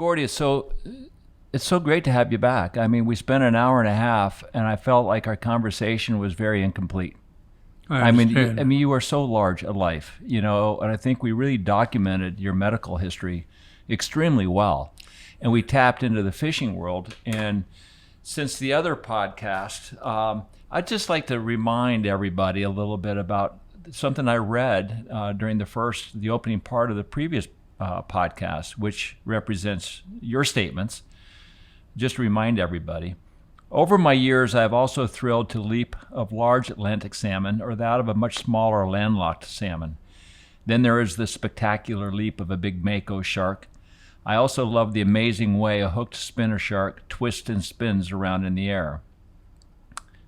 Gordy, it's so great to have you back. I mean, we spent an hour and a half, and I felt like our conversation was very incomplete. I understand. I mean, you are so large a life, and I think we really documented your medical history extremely well, and we tapped into the fishing world. And since the other podcast, I'd just like to remind everybody a little bit about something I read during the opening part of the previous podcast, which represents your statements. Just to remind everybody. Over my years, I have also thrilled to leap of large Atlantic salmon or that of a much smaller landlocked salmon. Then there is the spectacular leap of a big mako shark. I also love the amazing way a hooked spinner shark twists and spins around in the air.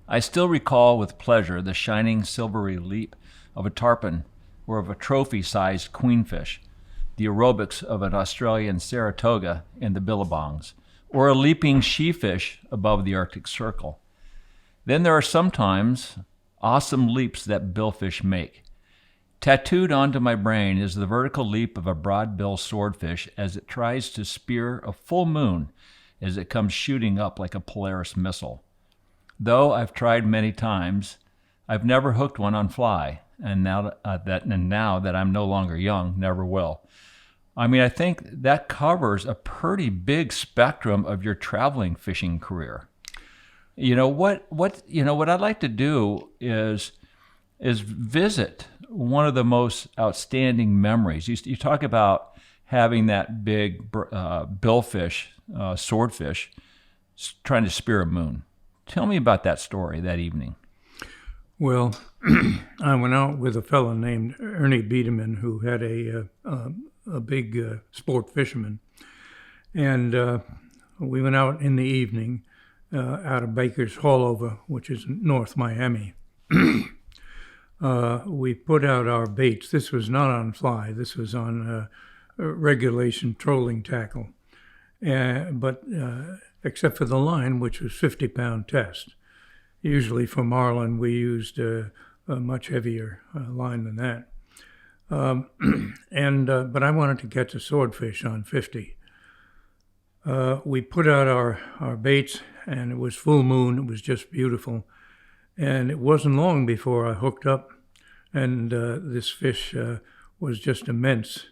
I still recall with pleasure the shining silvery leap of a tarpon or of a trophy-sized queenfish, the aerobics of an Australian Saratoga in the billabongs, or a leaping she-fish above the Arctic Circle. Then there are sometimes awesome leaps that billfish make. Tattooed onto my brain is the vertical leap of a broad-bill swordfish as it tries to spear a full moon as it comes shooting up like a Polaris missile. Though I've tried many times, I've never hooked one on fly, and now that I'm no longer young, never will. I mean, I think that covers a pretty big spectrum of your traveling fishing career. What I'd like to do is visit one of the most outstanding memories. You talk about having that big billfish, swordfish, trying to spear a moon. Tell me about that story that evening. Well, I went out with a fellow named Ernie Biederman who had a big sport fisherman. And we went out in the evening out of Baker's Haulover, which is North Miami. We put out our baits. This was not on fly. This was on regulation trolling tackle. But except for the line, which was 50-pound test. Usually for marlin, we used a much heavier line than that. But I wanted to catch a swordfish on 50. We put out our baits, and it was full moon. It was just beautiful. And it wasn't long before I hooked up, and this fish was just immense.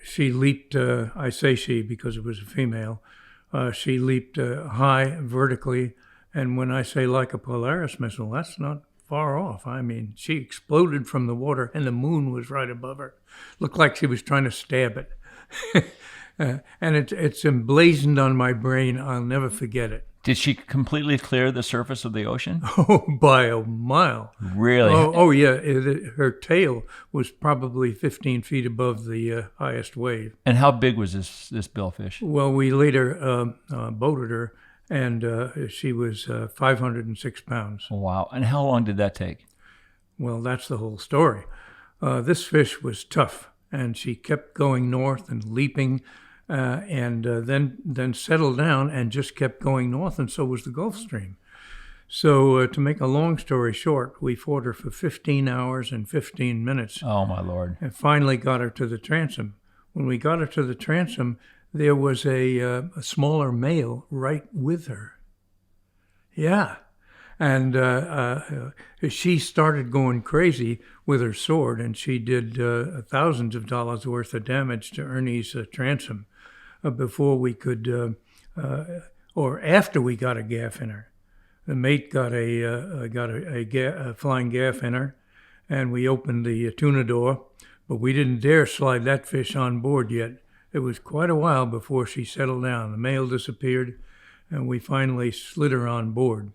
She leaped, I say she because it was a female, she leaped high vertically, and when I say like a Polaris missile, that's not far off. I mean, she exploded from the water, and the moon was right above her. Looked like she was trying to stab it. And it's emblazoned on my brain. I'll never forget it. Did she completely clear the surface of the ocean? Oh, by a mile. Really? Oh yeah. Her tail was probably 15 feet above the highest wave. And how big was this billfish? Well, we later boated her, and she was 506 pounds. Wow. And how long did that take? Well, that's the whole story. This fish was tough, and she kept going north and leaping, and then settled down and just kept going north, and so was the Gulf Stream. So to make a long story short, we fought her for 15 hours and 15 minutes. Oh, my Lord. And finally got her to the transom. When we got her to the transom, there was a smaller male right with her. Yeah. And she started going crazy with her sword, and she did thousands of dollars worth of damage to Ernie's transom before we could, or after we got a gaff in her. The mate got a flying gaff in her, and we opened the tuna door, but we didn't dare slide that fish on board yet. It was quite a while before she settled down. The male disappeared, and we finally slid her on board.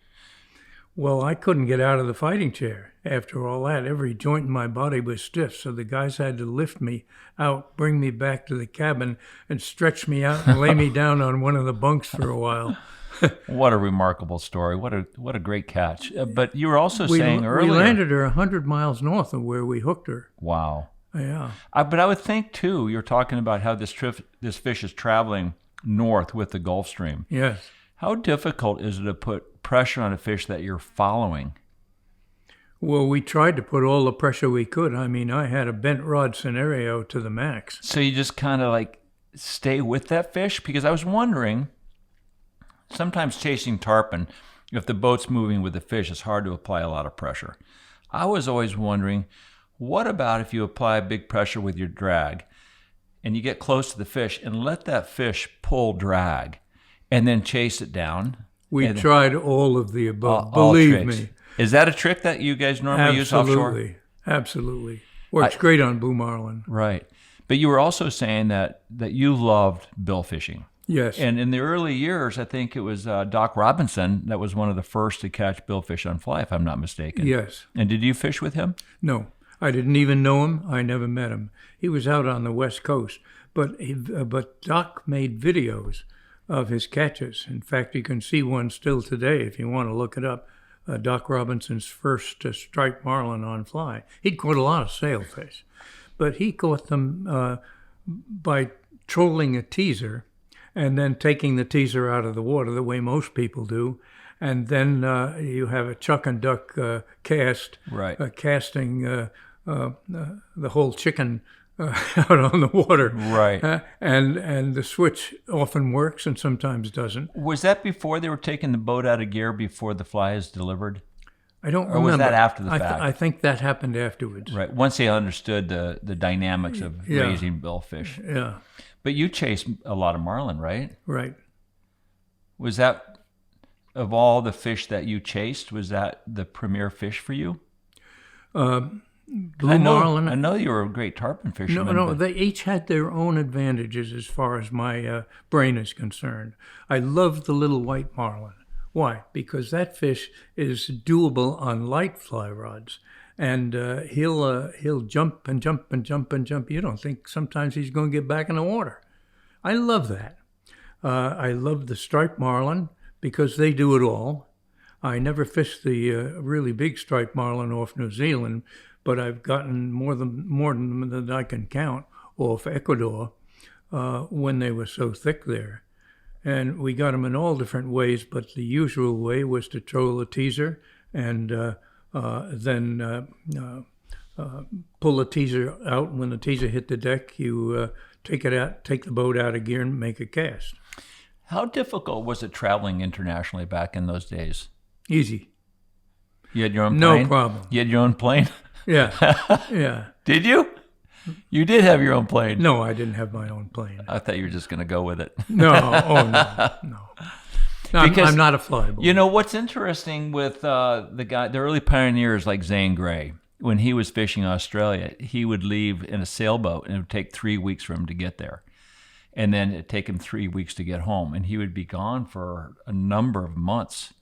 Well, I couldn't get out of the fighting chair. After all that, every joint in my body was stiff, so the guys had to lift me out, bring me back to the cabin, and stretch me out and lay me down on one of the bunks for a while. What a remarkable story. What a great catch. But you were also saying earlier... We landed her 100 miles north of where we hooked her. Wow. Yeah. But I would think, too, you're talking about how this fish is traveling north with the Gulf Stream. Yes. How difficult is it to put pressure on a fish that you're following? Well, we tried to put all the pressure we could. I mean, I had a bent rod scenario to the max. So you just kind of like stay with that fish? Because I was wondering, sometimes chasing tarpon, if the boat's moving with the fish, it's hard to apply a lot of pressure. I was always wondering, what about if you apply big pressure with your drag and you get close to the fish and let that fish pull drag and then chase it down? We tried all of the above, all believe tricks. me. Is that a trick that you guys normally use offshore? Absolutely. Works great on blue marlin. Right. But you were also saying that you loved bill fishing. Yes. And in the early years, I think it was Doc Robinson that was one of the first to catch billfish on fly, if I'm not mistaken. Yes. And did you fish with him? No. I didn't even know him. I never met him. He was out on the West Coast. But Doc made videos of his catches. In fact, you can see one still today if you want to look it up. Doc Robinson's first striped marlin on fly. He'd caught a lot of sailfish, but he caught them by trolling a teaser and then taking the teaser out of the water the way most people do. And then you have a chuck and duck cast, right. Casting the whole chicken out on the water. Right. And the switch often works and sometimes doesn't. Was that before they were taking the boat out of gear before the fly is delivered? I don't remember. Or was that after the fact? I think that happened afterwards. Right. Once they understood the dynamics of raising billfish. Yeah. But you chased a lot of marlin, right? Right. Was that, of all the fish that you chased, was that the premier fish for you? Marlin. I know you were a great tarpon fisherman. No, they each had their own advantages as far as my brain is concerned. I love the little white marlin. Why? Because that fish is doable on light fly rods, and he'll jump and jump and jump and jump. You don't think sometimes he's going to get back in the water. I love that. I love the striped marlin because they do it all. I never fished the really big striped marlin off New Zealand, but I've gotten more than I can count off Ecuador when they were so thick there. And we got them in all different ways, but the usual way was to troll a teaser and then pull the teaser out. When the teaser hit the deck, you take the boat out of gear and make a cast. How difficult was it traveling internationally back in those days? Easy. You had your own plane? No problem. You had your own plane? Yeah, yeah. Did you? You did have your own plane. No, I didn't have my own plane. I thought you were just going to go with it. No, no. I'm not a flyboy. You know, what's interesting with the early pioneers like Zane Grey, when he was fishing Australia, he would leave in a sailboat and it would take 3 weeks for him to get there. And then it'd take him 3 weeks to get home. And he would be gone for a number of months.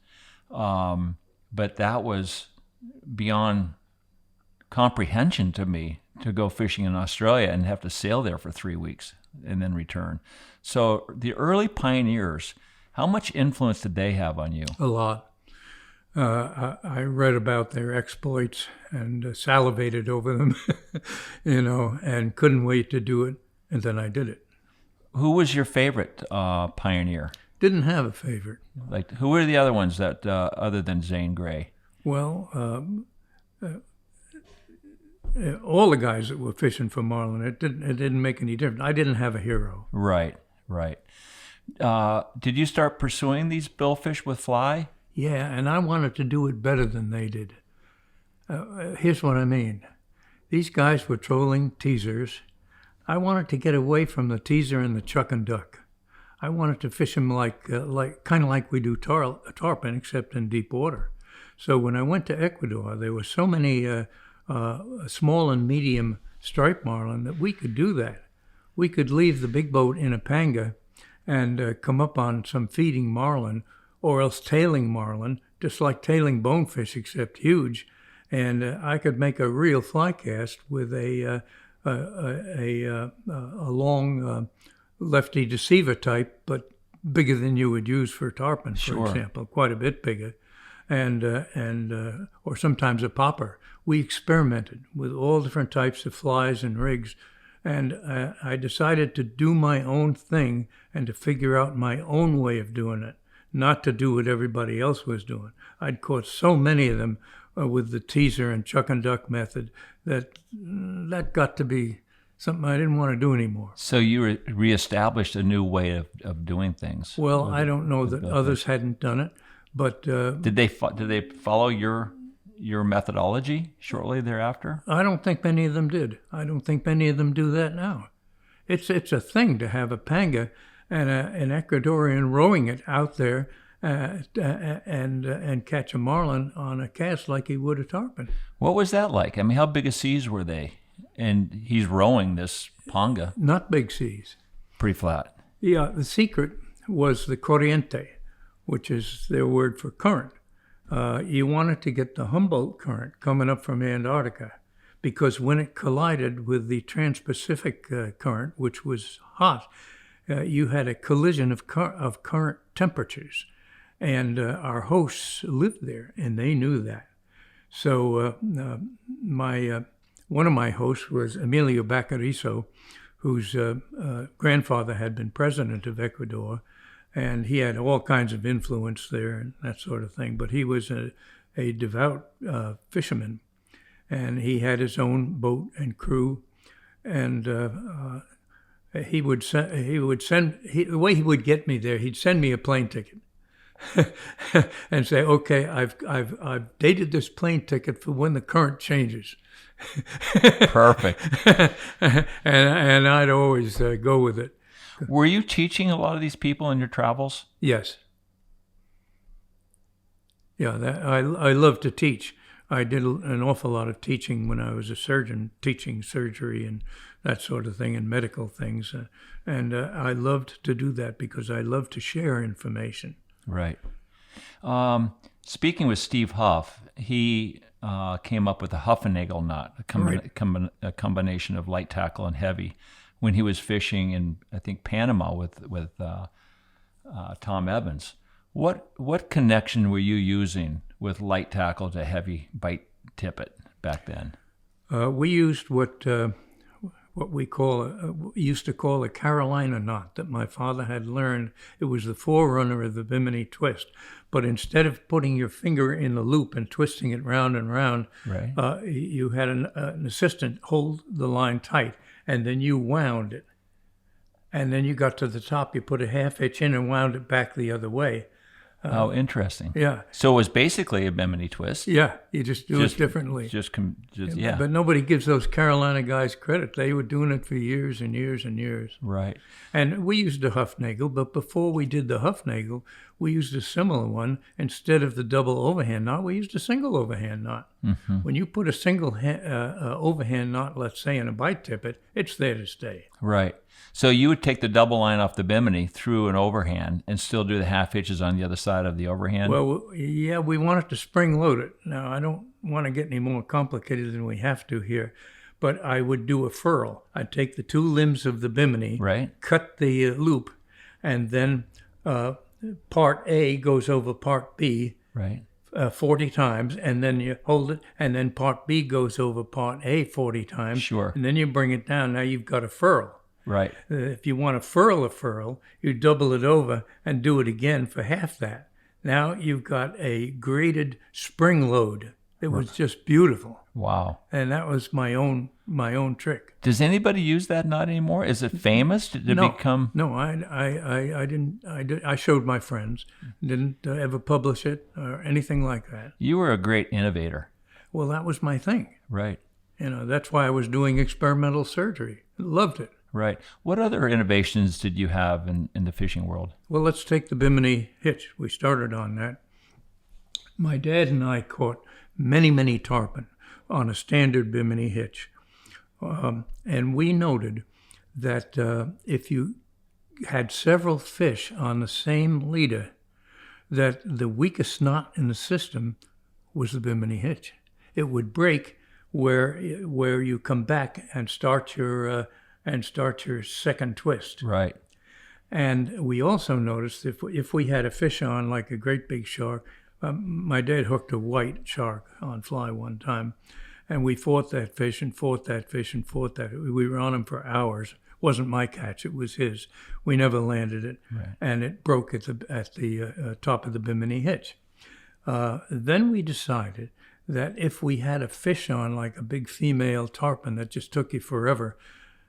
But that was beyond comprehension to me, to go fishing in Australia and have to sail there for 3 weeks and then return. So the early pioneers, how much influence did they have on you? A lot. I read about their exploits and salivated over them, and couldn't wait to do it. And then I did it. Who was your favorite pioneer? Didn't have a favorite. Like, who were the other ones that other than Zane Grey? Well, all the guys that were fishing for marlin, it didn't make any difference. I didn't have a hero. Right. Did you start pursuing these billfish with fly? Yeah, and I wanted to do it better than they did. Here's what I mean. These guys were trolling teasers. I wanted to get away from the teaser and the chuck and duck. I wanted to fish them like kind of like we do tarpon, except in deep water. So when I went to Ecuador, there were so many small and medium striped marlin that we could do that. We could leave the big boat in a panga and come up on some feeding marlin, or else tailing marlin, just like tailing bonefish, except huge. And I could make a real fly cast with a long lefty deceiver type, but bigger than you would use for tarpon, for example, quite a bit bigger, and or sometimes a popper. We experimented with all different types of flies and rigs, and I decided to do my own thing and to figure out my own way of doing it, not to do what everybody else was doing. I'd caught so many of them with the teaser and chuck and duck method that got to be something I didn't want to do anymore. So you reestablished a new way of doing things. Well, I don't know that others hadn't done it, but did they follow your methodology shortly thereafter? I don't think many of them did. I don't think many of them do that now. It's a thing to have a panga and an Ecuadorian rowing it out there and catch a marlin on a cast like he would a tarpon. What was that like? I mean, how big of seas were they? And he's rowing this panga. Not big seas. Pretty flat. Yeah, the secret was the corriente, which is their word for current. You wanted to get the Humboldt current coming up from Antarctica, because when it collided with the Trans-Pacific current, which was hot, you had a collision of current temperatures. And our hosts lived there, and they knew that. So one of my hosts was Emilio Bacarizo, whose grandfather had been president of Ecuador, and he had all kinds of influence there and that sort of thing. But he was a devout fisherman, and he had his own boat and crew, and the way he would get me there, he'd send me a plane ticket. And say, okay, I've dated this plane ticket for when the current changes. Perfect. and I'd always go with it. Were you teaching a lot of these people in your travels? Yes. Yeah, I love to teach. I did an awful lot of teaching when I was a surgeon, teaching surgery and that sort of thing and medical things. And I loved to do that because I love to share information. Right. Speaking with Steve Huff, he came up with a Huffenagel knot, a combination of light tackle and heavy, when he was fishing in, I think, Panama with Tom Evans. What connection were you using with light tackle to heavy bite tippet back then? We used what we used to call a Carolina knot that my father had learned. It was the forerunner of the Bimini twist. But instead of putting your finger in the loop and twisting it round and round, right. You had an assistant hold the line tight, and then you wound it. And then you got to the top, you put a half hitch in and wound it back the other way. Oh, interesting. Yeah. So it was basically a Bimini twist. Yeah, you just do it differently. Yeah. But nobody gives those Carolina guys credit. They were doing it for years and years and years. Right. And we used a Huffnagel, but before we did the Huffnagel, we used a similar one. Instead of the double overhand knot, we used a single overhand knot. Mm-hmm. When you put a single overhand knot, let's say, in a bite tippet, it's there to stay. Right. So you would take the double line off the Bimini through an overhand and still do the half hitches on the other side of the overhand? Well, yeah, we wanted to spring load it. Now, I don't want to get any more complicated than we have to here, but I would do a furl. I'd take the two limbs of the Bimini, right, cut the loop, and then part A goes over part B, right, 40 times, and then you hold it, and then part B goes over part A 40 times. Sure. And then you bring it down. Now you've got a furl. Right. If you want to furl a furl, you double it over and do it again for half that. Now you've got a graded spring load. It was just beautiful. Wow. And that was my own trick. Does anybody use that knot anymore? Is it famous? Did it become? No, I didn't. I showed my friends. Didn't ever publish it or anything like that. You were a great innovator. Well, that was my thing. Right. That's why I was doing experimental surgery. Loved it. Right. What other innovations did you have in the fishing world? Well, let's take the Bimini hitch. We started on that. My dad and I caught many tarpon on a standard Bimini hitch. And we noted that if you had several fish on the same leader, that the weakest knot in the system was the Bimini hitch. It would break where you come back and start your second twist. Right. And we also noticed if we had a fish on, like a great big shark, my dad hooked a white shark on fly one time, and we fought that fish and fought that fish and fought that. We were on him for hours. It wasn't my catch, it was his. We never landed it, right. And it broke at the top of the Bimini hitch. Then we decided that if we had a fish on, like a big female tarpon that just took you forever,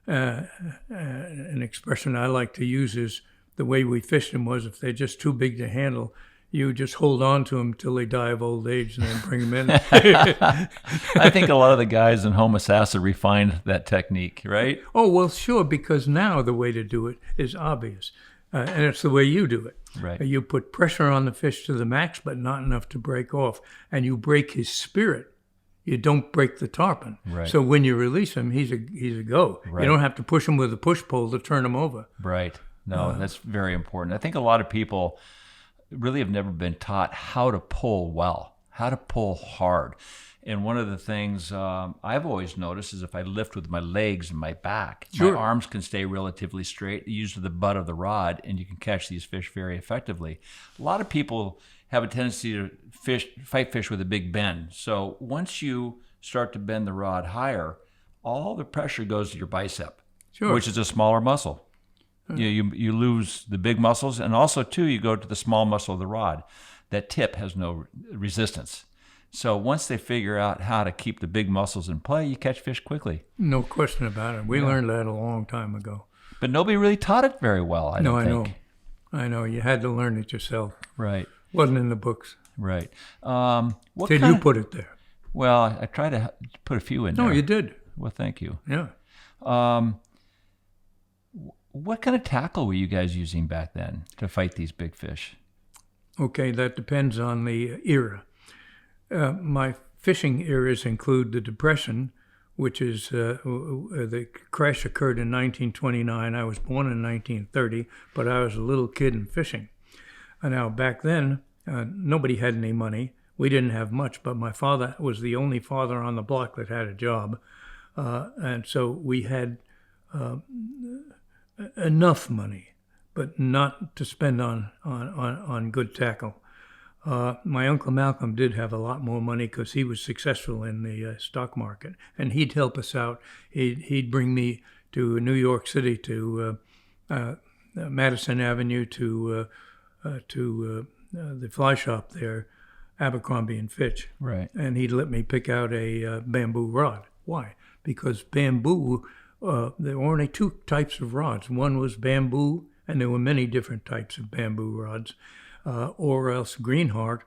An expression I like to use is the way we fished them was if they're just too big to handle, you just hold on to them till they die of old age and then bring them in. I think a lot of the guys in Homosassa refined that technique, right? Oh, well, sure, because now the way to do it is obvious. And it's the way you do it. Right. You put pressure on the fish to the max, but not enough to break off. And you break his spirit. You don't break the tarpon. Right. So when you release him, he's a go. Right. You don't have to push him with a push pole to turn him over. Right. No, that's very important. I think a lot of people really have never been taught how to pull well, how to pull hard. And one of the things I've always noticed is if I lift with my legs and my back, Sure. my arms can stay relatively straight, used the butt of the rod, and you can catch these fish very effectively. A lot of people have a tendency to fight fish with a big bend. So once you start to bend the rod higher, all the pressure goes to your bicep, Sure. which is a smaller muscle. You lose the big muscles, and also, too, you go to the small muscle of the rod. That tip has no resistance. So once they figure out how to keep the big muscles in play, you catch fish quickly. No question about it. We learned that a long time ago. But nobody really taught it very well, I don't think. I know. You had to learn it yourself. Right. Wasn't in the books. Right. Did you put it there? Well, I tried to put a few in there. No, you did. Well, thank you. Yeah. What kind of tackle were you guys using back then to fight these big fish? Okay, that depends on the era. My fishing eras include the Depression, which is the crash occurred in 1929. I was born in 1930, but I was a little kid in fishing. Now, back then, nobody had any money. We didn't have much, but my father was the only father on the block that had a job. And so we had enough money, but not to spend on good tackle. My Uncle Malcolm did have a lot more money because he was successful in the stock market, and he'd help us out. He'd bring me to New York City, to Madison Avenue, to the fly shop there, Abercrombie and Fitch. Right. And he'd let me pick out a bamboo rod. Why? Because bamboo, there were only two types of rods. One was bamboo, and there were many different types of bamboo rods. Or else greenheart,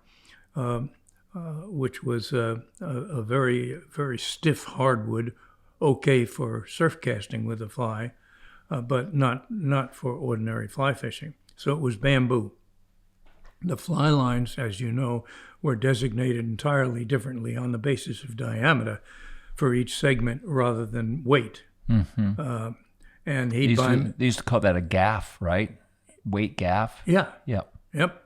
which was a very, very stiff hardwood, okay for surf casting with a fly, but not for ordinary fly fishing. So it was bamboo. The fly lines, as you know, were designated entirely differently on the basis of diameter for each segment rather than weight. Mm-hmm. And they used to call that a gaff, right? Weight gaff? Yeah. Yep. Yep.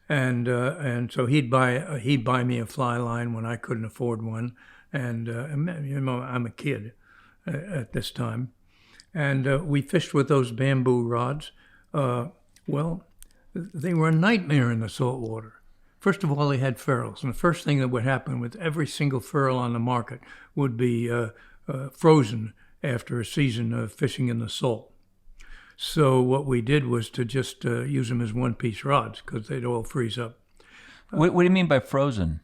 And so he'd buy me a fly line when I couldn't afford one, and you know, I'm a kid at this time, and we fished with those bamboo rods. Well, they were a nightmare in the saltwater. First of all, they had ferrules, and the first thing that would happen with every single ferrule on the market would be frozen after a season of fishing in the salt. So what we did was to just use them as one-piece rods because they'd all freeze up. What do you mean by frozen?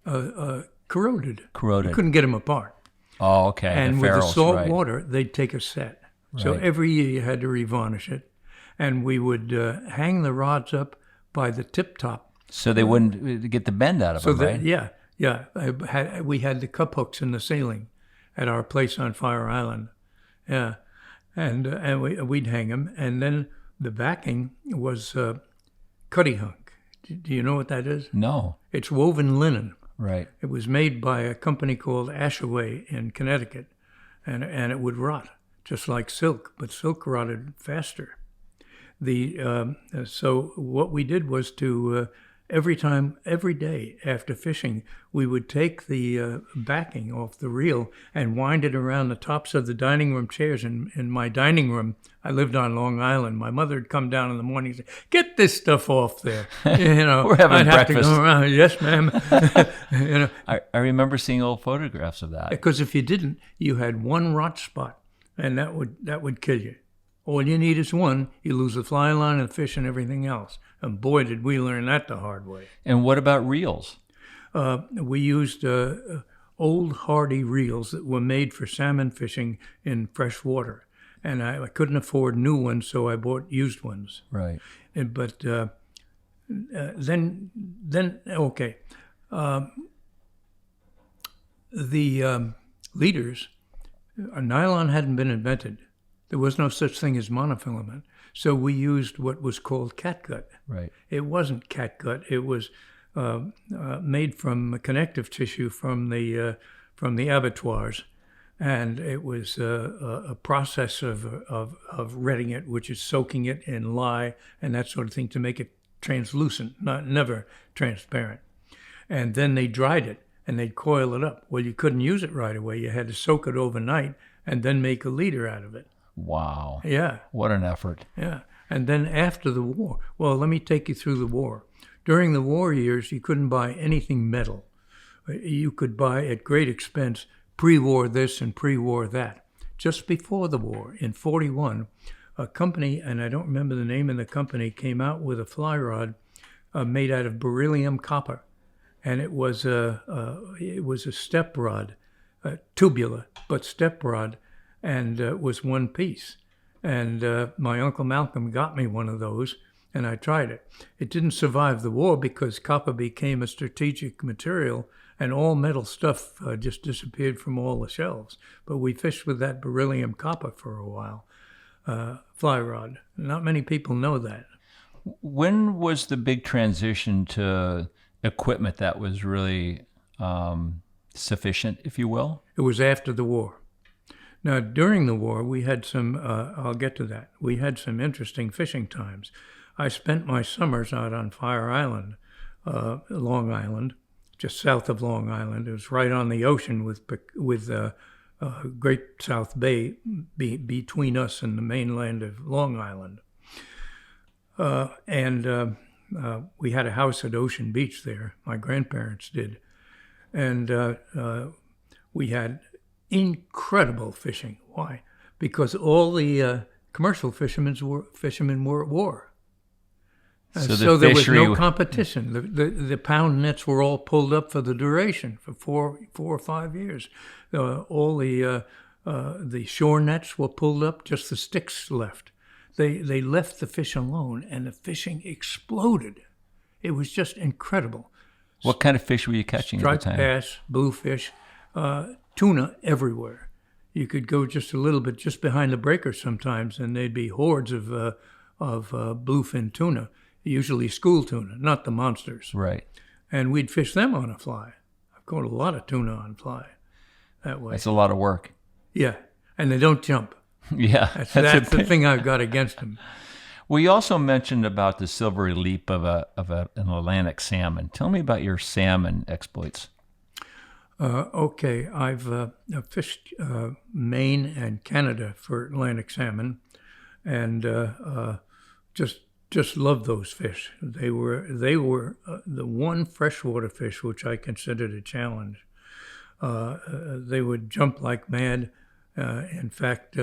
Corroded. Corroded. You couldn't get them apart. Oh, okay. And the with ferrules, the salt right. water, they'd take a set. Right. So every year you had to revarnish it. And we would hang the rods up by the tip top. So they wouldn't get the bend out of them, right? Yeah. We had the cup hooks in the ceiling at our place on Fire Island. Yeah. And we'd hang them. And then the backing was cutty hunk. Do you know what that is? No. It's woven linen. Right. It was made by a company called Ashaway in Connecticut. And it would rot, just like silk, but silk rotted faster. So what we did was to every day after fishing, we would take the backing off the reel and wind it around the tops of the dining room chairs. In my dining room, I lived on Long Island. My mother would come down in the morning and say, "Get this stuff off there." You know, we're having I'd breakfast. have to go around. Yes, ma'am. You know, I remember seeing old photographs of that. because if you didn't, you had one rot spot, and that would kill you. All you need is one. You lose the fly line and the fish and everything else. And boy, did we learn that the hard way. And what about reels? We used old hardy reels that were made for salmon fishing in fresh water. And I couldn't afford new ones, so I bought used ones. Right. But then okay. The leaders, nylon hadn't been invented. There was no such thing as monofilament. So we used what was called catgut. Right. It wasn't catgut. It was made from connective tissue from the abattoirs, and it was a process of retting it, which is soaking it in lye and that sort of thing to make it translucent, never transparent. And then they dried it and they'd coil it up. Well, you couldn't use it right away. You had to soak it overnight and then make a leader out of it. Wow. Yeah. What an effort. Yeah. And then after the war, well, let me take you through the war. During the war years, you couldn't buy anything metal. You could buy at great expense pre-war this and pre-war that. Just before the war, in 41, a company, and I don't remember the name of the company, came out with a fly rod made out of beryllium copper. And it was a step rod, tubular, but step rod, and it was one piece. And my Uncle Malcolm got me one of those, and I tried it. It didn't survive the war because copper became a strategic material, and all metal stuff just disappeared from all the shelves. But we fished with that beryllium copper for a while, fly rod. Not many people know that. When was the big transition to equipment that was really sufficient, if you will? It was after the war. Now, during the war, we had some, I'll get to that, we had some interesting fishing times. I spent my summers out on Fire Island, Long Island, just south of Long Island. It was right on the ocean with Great South Bay between us and the mainland of Long Island. And we had a house at Ocean Beach there. My grandparents did. And we had incredible fishing. Why? Because all the commercial fishermen were at war. So there was no competition. The pound nets were all pulled up for the duration, for four or 5 years. All the shore nets were pulled up, just the sticks left. They left the fish alone, and the fishing exploded. It was just incredible. What kind of fish were you catching at the time? Striped bass, bluefish, tuna everywhere. You could go just a little bit just behind the breakers sometimes, and there'd be hordes of bluefin tuna, usually school tuna, not the monsters. Right. And we'd fish them on a fly. I've caught a lot of tuna on fly that way. That's a lot of work. Yeah, and they don't jump. Yeah. That's the thing I've got against them. Well, you also mentioned about the silvery leap of an Atlantic salmon. Tell me about your salmon exploits. Okay, I've fished Maine and Canada for Atlantic salmon, and just love those fish. They were the one freshwater fish which I considered a challenge. They would jump like mad. In fact,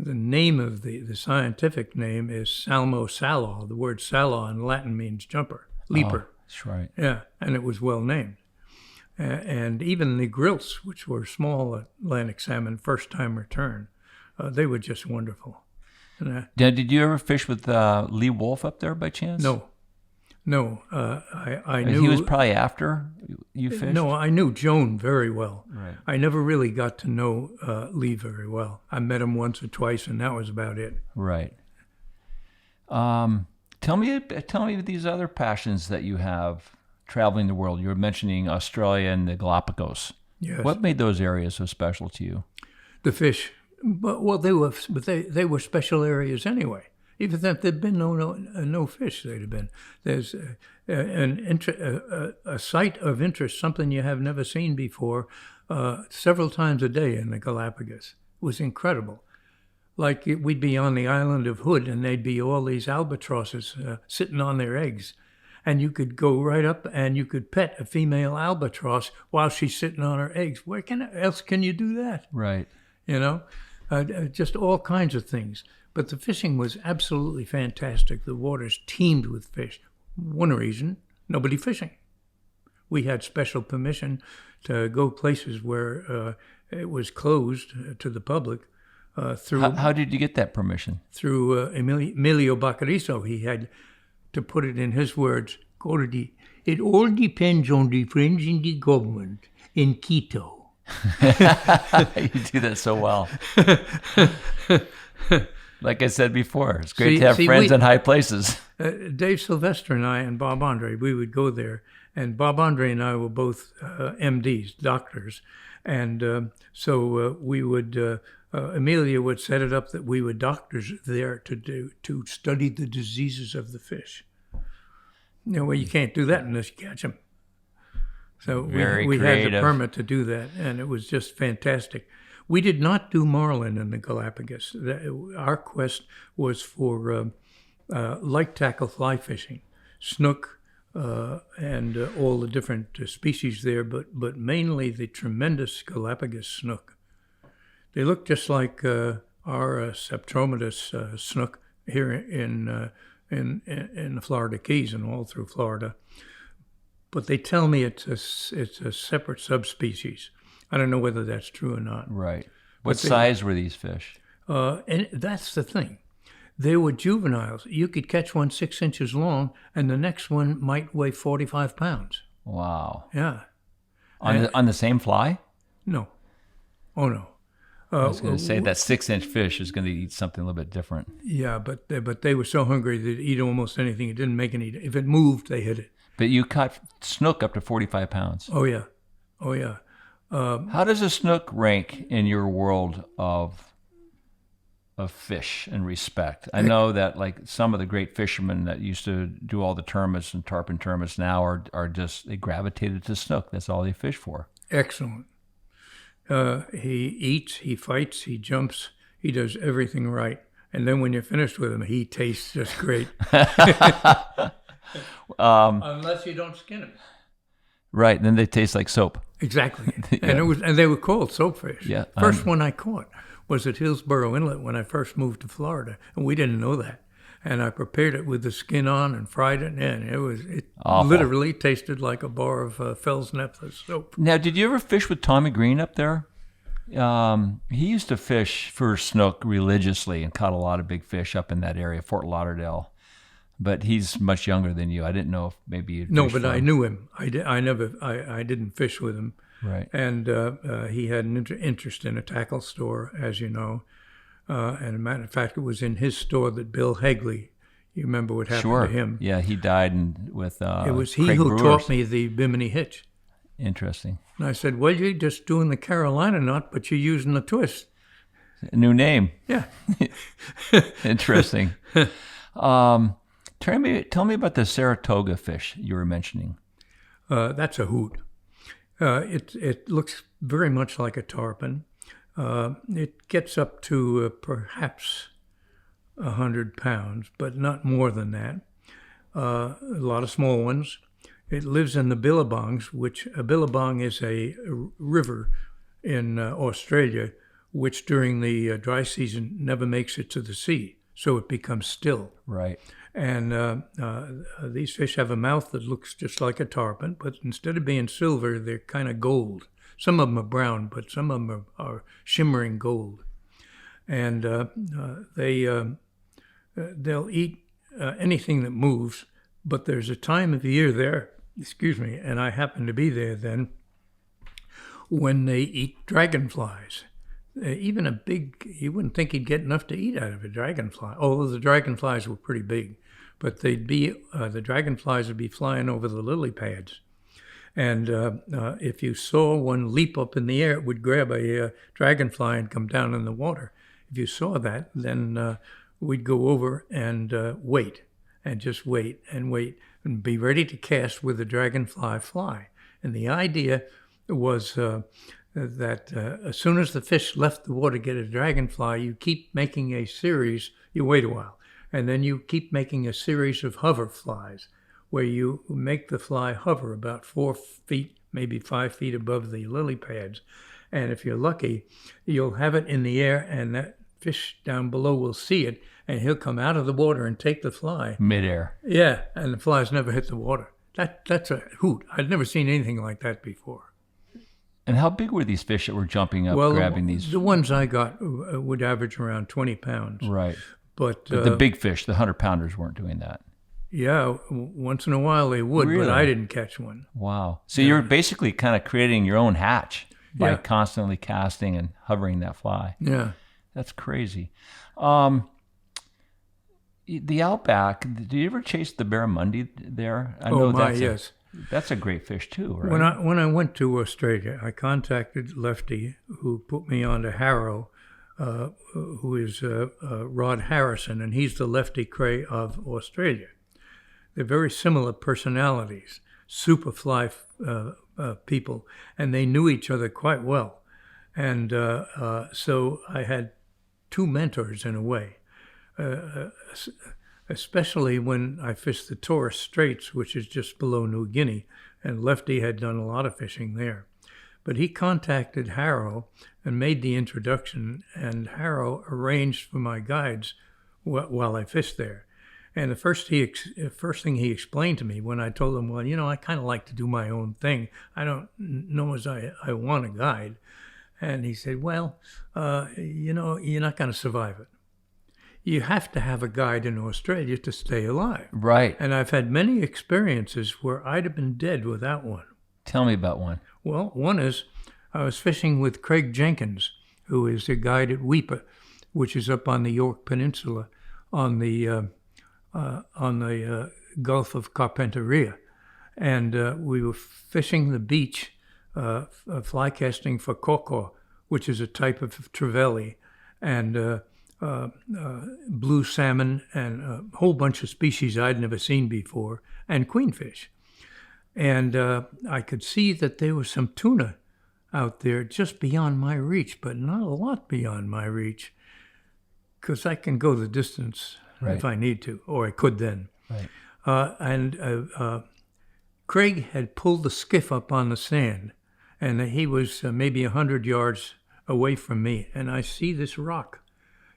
the name of the scientific name is Salmo salo. The word salo in Latin means jumper, leaper. Oh, that's right. Yeah, and it was well named. And even the grilse, which were small Atlantic salmon, first time return, they were just wonderful. Did you ever fish with Lee Wolf up there by chance? No. I knew he was probably after you fished. No, I knew Joan very well. Right. I never really got to know Lee very well. I met him once or twice, and that was about it. Right. Tell me these other passions that you have traveling the world. You were mentioning Australia and the Galapagos. Yes. What made those areas so special to you? The fish. But they were special areas anyway. Even if there'd been no fish, they'd have been. There's a site of interest, something you have never seen before, several times a day in the Galapagos. It was incredible. Like we'd be on the island of Hood, and there'd be all these albatrosses sitting on their eggs. And you could go right up and you could pet a female albatross while she's sitting on her eggs. Where else can you do that? Right. You know, just all kinds of things. But the fishing was absolutely fantastic. The waters teemed with fish. One reason, nobody fishing. We had special permission to go places where it was closed to the public. How did you get that permission? Through Emilio Baccariso. He had, to put it in his words, Gordy, it all depends on the friends in the government in Quito. You do that so well. Like I said before, it's great to have friends in high places. Dave Sylvester and I and Bob Andre, we would go there. And Bob Andre and I were both MDs, doctors. And so we would, Amelia would set it up that we were doctors there to study the diseases of the fish. Well, you can't do that unless you catch them. So we had the permit to do that, and it was just fantastic. We did not do marlin in the Galapagos. Our quest was for light tackle fly fishing, snook, and all the different species there, but mainly the tremendous Galapagos snook. They look just like our Septrometus snook here in the Florida Keys and all through Florida. But they tell me it's a separate subspecies. I don't know whether that's true or not. Right. What size were these fish? And that's the thing. They were juveniles. You could catch one 6 inches long, and the next one might weigh 45 pounds. Wow. Yeah. On the same fly? No. Oh, no. I was going to say that 6-inch fish is going to eat something a little bit different. Yeah, but they were so hungry they'd eat almost anything. It didn't make any. If it moved, they hit it. But you caught snook up to 45 pounds. Oh yeah, oh yeah. How does a snook rank in your world of fish and respect? I know that like some of the great fishermen that used to do all the termits and tarpon termits now are just, they gravitated to snook. That's all they fish for. Excellent. He eats, he fights, he jumps, he does everything right. And then when you're finished with him, he tastes just great. Unless you don't skin him. Right, then they taste like soap. Exactly. Yeah. And they were called soapfish. Yeah. First one I caught was at Hillsborough Inlet when I first moved to Florida, and we didn't know that. And I prepared it with the skin on and fried it, and it literally tasted like a bar of Fell's Naphtha soap. Now, did you ever fish with Tommy Green up there? He used to fish for snook religiously and caught a lot of big fish up in that area, Fort Lauderdale. But he's much younger than you. I didn't know if maybe you'd No, fish but for I him. knew him. I didn't fish with him. Right. And he had an interest in a tackle store, as you know. And as a matter of fact, it was in his store that Bill Hagley, you remember what happened to him? Yeah, he died with it was he Craig who Brewers. taught me the Bimini hitch. Interesting. And I said, well, you're just doing the Carolina knot, but you're using the twist. A new name. Yeah. Interesting. Tell me about the Saratoga fish you were mentioning. That's a hoot. It looks very much like a tarpon. It gets up to perhaps 100 pounds, but not more than that. A lot of small ones. It lives in the billabongs, which a billabong is a river in Australia, which during the dry season never makes it to the sea, so it becomes still. Right. And these fish have a mouth that looks just like a tarpon, but instead of being silver, they're kind of gold. Some of them are brown, but some of them are shimmering gold. And they'll eat anything that moves, but there's a time of year there, and I happen to be there then, when they eat dragonflies. Even a big, you wouldn't think he'd get enough to eat out of a dragonfly, although the dragonflies were pretty big. But the dragonflies would be flying over the lily pads. And if you saw one leap up in the air, it would grab a dragonfly and come down in the water. If you saw that, then we'd go over and wait, and just wait, and be ready to cast with the dragonfly fly. And the idea was that as soon as the fish left the water to get a dragonfly, you keep making a series, you wait a while, and then you keep making a series of hover flies, where you make the fly hover about 4 feet, maybe 5 feet above the lily pads. And if you're lucky, you'll have it in the air, and that fish down below will see it, and he'll come out of the water and take the fly. Midair. Yeah, and the flies never hit the water. That's a hoot. I'd never seen anything like that before. And how big were these fish that were jumping up, Well, grabbing these? the ones I got would average around 20 pounds. Right. But the big fish, the 100-pounders, weren't doing that. Yeah, once in a while they would, Really? but I didn't catch one. Wow. So you're basically kind of creating your own hatch by Yeah. constantly casting and hovering that fly. Yeah. That's crazy. The outback, did you ever chase the barramundi there? I know Yes. That's a great fish too, right? When I went to Australia, I contacted Lefty, who put me on to Harrow, who is Rod Harrison, and he's the Lefty Cray of Australia. They're very similar personalities, super fly people, and they knew each other quite well. And so I had two mentors in a way, especially when I fished the Torres Straits, which is just below New Guinea, and Lefty had done a lot of fishing there. But he contacted Harrow and made the introduction, and Harrow arranged for my guides while I fished there. And the first thing he explained to me when I told him, well, I kind of like to do my own thing. I don't know as I want a guide. And he said, well, you're not going to survive it. You have to have a guide in Australia to stay alive. Right. And I've had many experiences where I'd have been dead without one. Tell me about one. Well, one is I was fishing with Craig Jenkins, who is a guide at Weipa, which is up on the York Peninsula on the Gulf of Carpentaria. And we were fishing the beach, fly casting for koko, which is a type of trevally, and blue salmon, and a whole bunch of species I'd never seen before, and queenfish. And I could see that there was some tuna out there just beyond my reach, but not a lot beyond my reach, because I can go the distance if I need to, or I could then. Right. And Craig had pulled the skiff up on the sand, and he was maybe 100 yards away from me, and I see this rock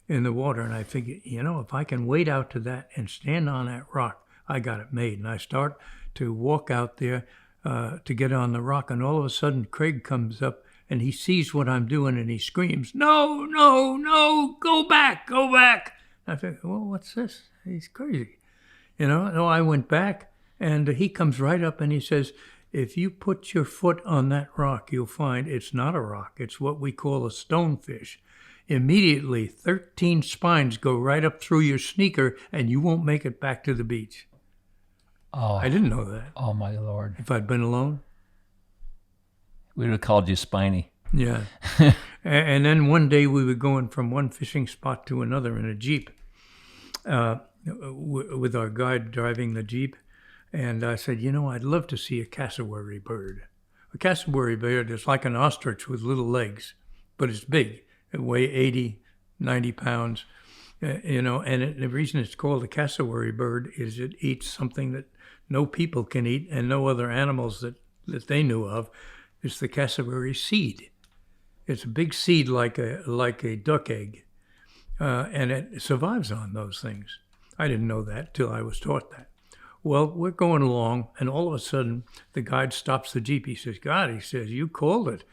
in the water, and I figure, if I can wade out to that and stand on that rock, I got it made. And I start to walk out there to get on the rock, and all of a sudden Craig comes up, and he sees what I'm doing, and he screams, no, no, no, go back, go back. I think, well, what's this? He's crazy. No, I went back, and he comes right up, and he says, if you put your foot on that rock, you'll find it's not a rock. It's what we call a stonefish. Immediately, 13 spines go right up through your sneaker, and you won't make it back to the beach. Oh, I didn't know that. Oh, my Lord. If I'd been alone. We would have called you Spiny. Yeah. And then one day we were going from one fishing spot to another in a Jeep with our guide driving the Jeep. And I said, I'd love to see a cassowary bird. A cassowary bird is like an ostrich with little legs, but it's big. It weighs 80, 90 pounds. And the reason it's called a cassowary bird is it eats something that no people can eat and no other animals that they knew of. It's the cassowary seed. It's a big seed like a duck egg, and it survives on those things. I didn't know that till I was taught that. Well, we're going along, and all of a sudden, the guide stops the Jeep. He says, God, he says, you called it.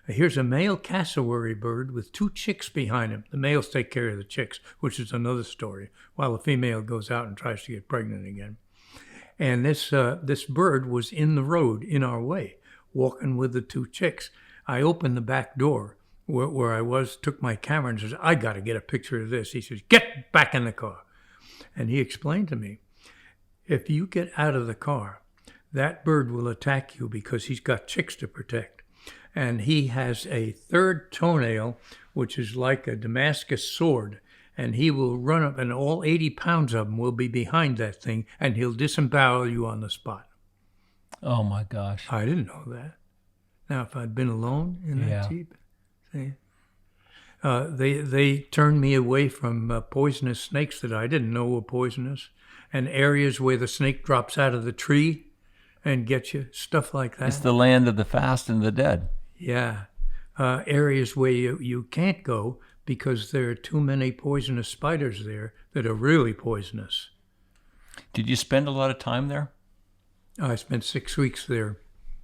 Here's a male cassowary bird with 2 chicks behind him. The males take care of the chicks, which is another story, while the female goes out and tries to get pregnant again. And this bird was in the road, in our way, walking with the 2 chicks. I opened the back door where I was, took my camera and says, I got to get a picture of this. He says, get back in the car. And he explained to me, if you get out of the car, that bird will attack you because he's got chicks to protect. And he has a 3rd toenail, which is like a Damascus sword. And he will run up, and all 80 pounds of them will be behind that thing, and he'll disembowel you on the spot. Oh, my gosh. I didn't know that. Now, if I'd been alone in that Jeep, see, they turned me away from poisonous snakes that I didn't know were poisonous, and areas where the snake drops out of the tree and gets you, stuff like that. It's the land of the fast and the dead. Yeah. Areas where you can't go because there are too many poisonous spiders there that are really poisonous. Did you spend a lot of time there? I spent 6 weeks there.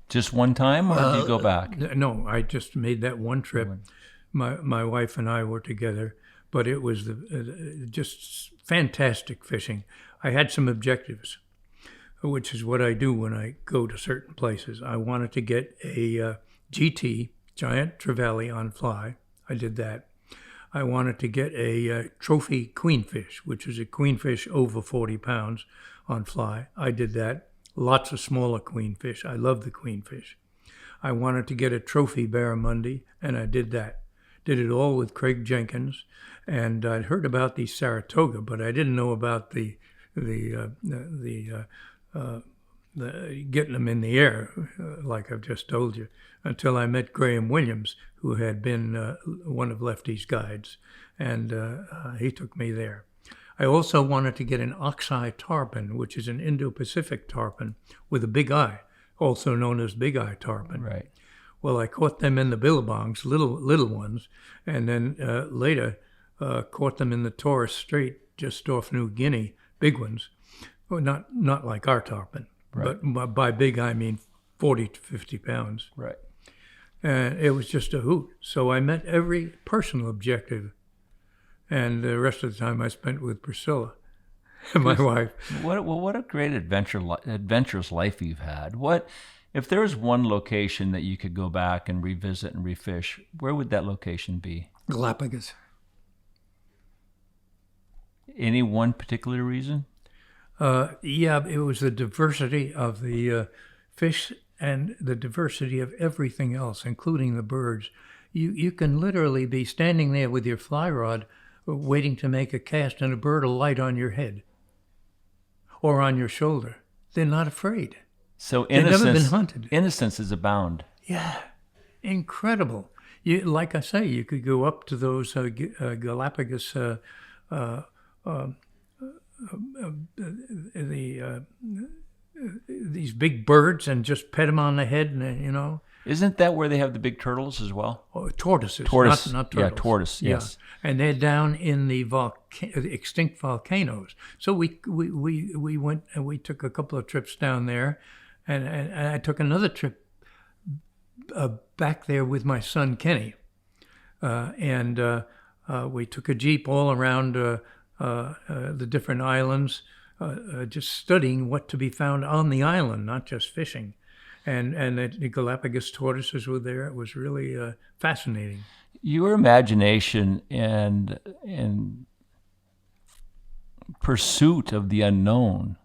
Just one time, or did you go back? No, I just made that one trip. My wife and I were together, but it was just fantastic fishing. I had some objectives, which is what I do when I go to certain places. I wanted to get a GT, giant trevally on fly. I did that. I wanted to get a trophy queenfish, which is a queenfish over 40 pounds on fly. I did that. Lots of smaller queenfish. I love the queenfish. I wanted to get a trophy barramundi, and I did that. Did it all with Craig Jenkins, and I'd heard about the Saratoga, but I didn't know about the getting them in the air, like I've just told you, until I met Graham Williams, who had been one of Lefty's guides, and he took me there. I also wanted to get an ox-eye tarpon, which is an Indo-Pacific tarpon with a big eye, also known as big eye tarpon. Right. Well, I caught them in the billabongs, little ones, and then later caught them in the Torres Strait just off New Guinea, big ones. Well, not like our tarpon, right. But by big I mean 40 to 50 pounds. Right. And it was just a hoot. So I met every personal objective, and the rest of the time I spent with Priscilla, my wife. What a great adventurous life you've had. If there was one location that you could go back and revisit and refish, where would that location be? Galapagos. Any one particular reason? Yeah, it was the diversity of the fish and the diversity of everything else, including the birds. You can literally be standing there with your fly rod waiting to make a cast, and a bird will light on your head or on your shoulder. They're not afraid. So They've never been hunted. Innocence is abound. Yeah, incredible. Like I say, you could go up to those Galapagos these big birds and just pet them on the head, and Isn't that where they have the big turtles as well? Tortoises. Tortoise, not turtles. Yeah, tortoise. Yes, and they're down in the extinct volcanoes. So we went and we took a couple of trips down there, and I took another trip back there with my son Kenny, and we took a jeep all around the different islands, just studying what to be found on the island, not just fishing. And the Galapagos tortoises were there. It was really fascinating. Your imagination and pursuit of the unknown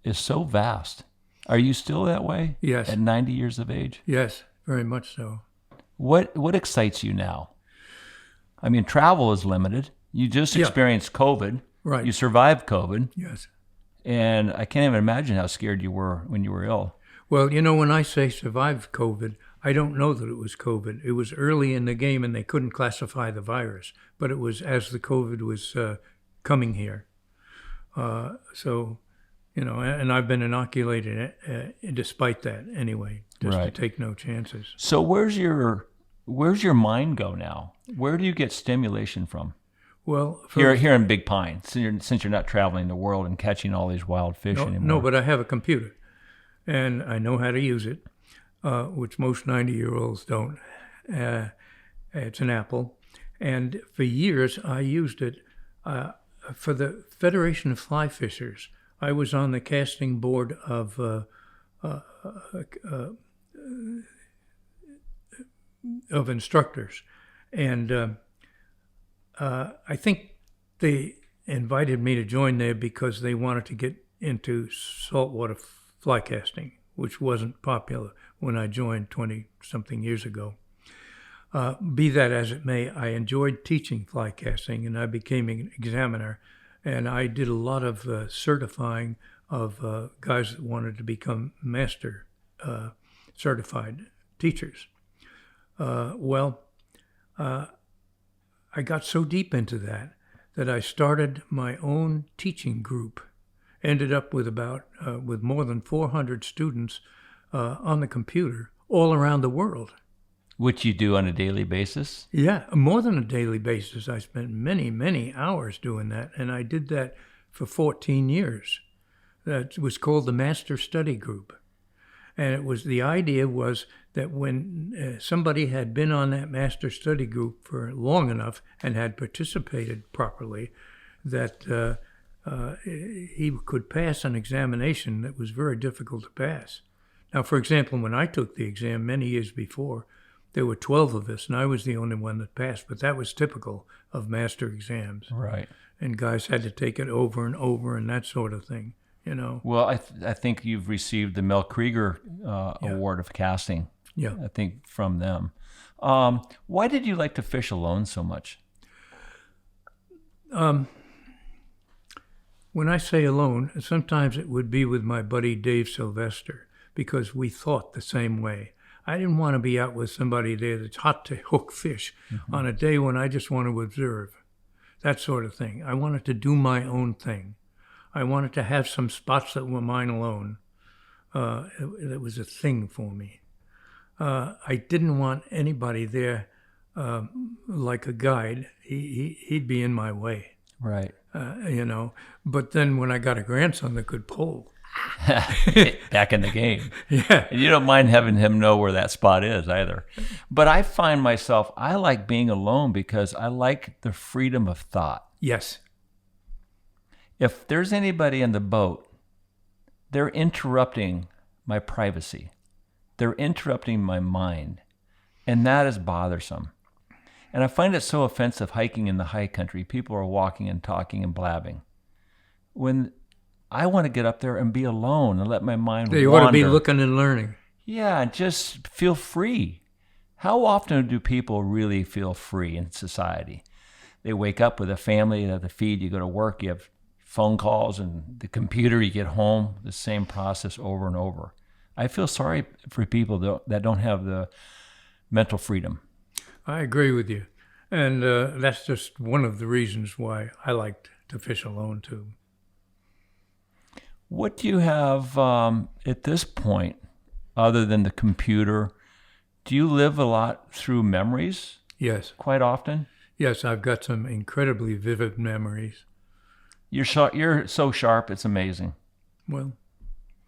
is so vast. Are you still that way? Yes. At 90 years of age? Yes, very much so. What excites you now? I mean, travel is limited. You just experienced COVID. Right. You survived COVID. Yes. And I can't even imagine how scared you were when you were ill. Well, when I say survived COVID, I don't know that it was COVID. It was early in the game, and they couldn't classify the virus. But it was as the COVID was coming here. And I've been inoculated despite that anyway, just to take no chances. So where's your mind go now? Where do you get stimulation from? Well, here in Big Pine, since you're not traveling the world and catching all these wild fish anymore. No, but I have a computer, and I know how to use it, which most 90-year-olds don't. It's an Apple, and for years I used it for the Federation of Fly Fishers. I was on the casting board of instructors, and I think they invited me to join there because they wanted to get into saltwater fly casting, which wasn't popular when I joined 20-something years ago. Be that as it may, I enjoyed teaching fly casting, and I became an examiner, and I did a lot of certifying of guys that wanted to become master certified teachers. I got so deep into that I started my own teaching group. Ended up with with more than 400 students on the computer all around the world. Which you do on a daily basis? Yeah, more than a daily basis. I spent many, many hours doing that, and I did that for 14 years. that was called the Master Study Group. And the idea was that when somebody had been on that Master Study Group for long enough and had participated properly, that he could pass an examination that was very difficult to pass. Now, for example, when I took the exam many years before, there were 12 of us, and I was the only one that passed, but that was typical of master exams. Right. And guys had to take it over and over and that sort of thing, Well, I think you've received the Mel Krieger Award of casting, I think, from them. Why did you like to fish alone so much? When I say alone, sometimes it would be with my buddy Dave Sylvester, because we thought the same way. I didn't want to be out with somebody there that's hot to hook fish on a day when I just want to observe, that sort of thing. I wanted to do my own thing. I wanted to have some spots that were mine alone. It was a thing for me. I didn't want anybody there like a guide. He'd be in my way. Right. But then when I got a grandson that could pull, back in the game. Yeah. And you don't mind having him know where that spot is either. But I find myself, I like being alone because I like the freedom of thought. Yes. If there's anybody in the boat, they're interrupting my privacy. They're interrupting my mind. And that is bothersome. And I find it so offensive hiking in the high country. People are walking and talking and blabbing. When I want to get up there and be alone and let my mind wander. They ought to be looking and learning. Yeah, just feel free. How often do people really feel free in society? They wake up with a family, they have to feed, you go to work, you have phone calls and the computer, you get home, the same process over and over. I feel sorry for people that don't have the mental freedom. I agree with you. And that's just one of the reasons why I liked to fish alone, too. What do you have at this point, other than the computer? Do you live a lot through memories? Yes. Quite often? Yes, I've got some incredibly vivid memories. You're so sharp, it's amazing. Well,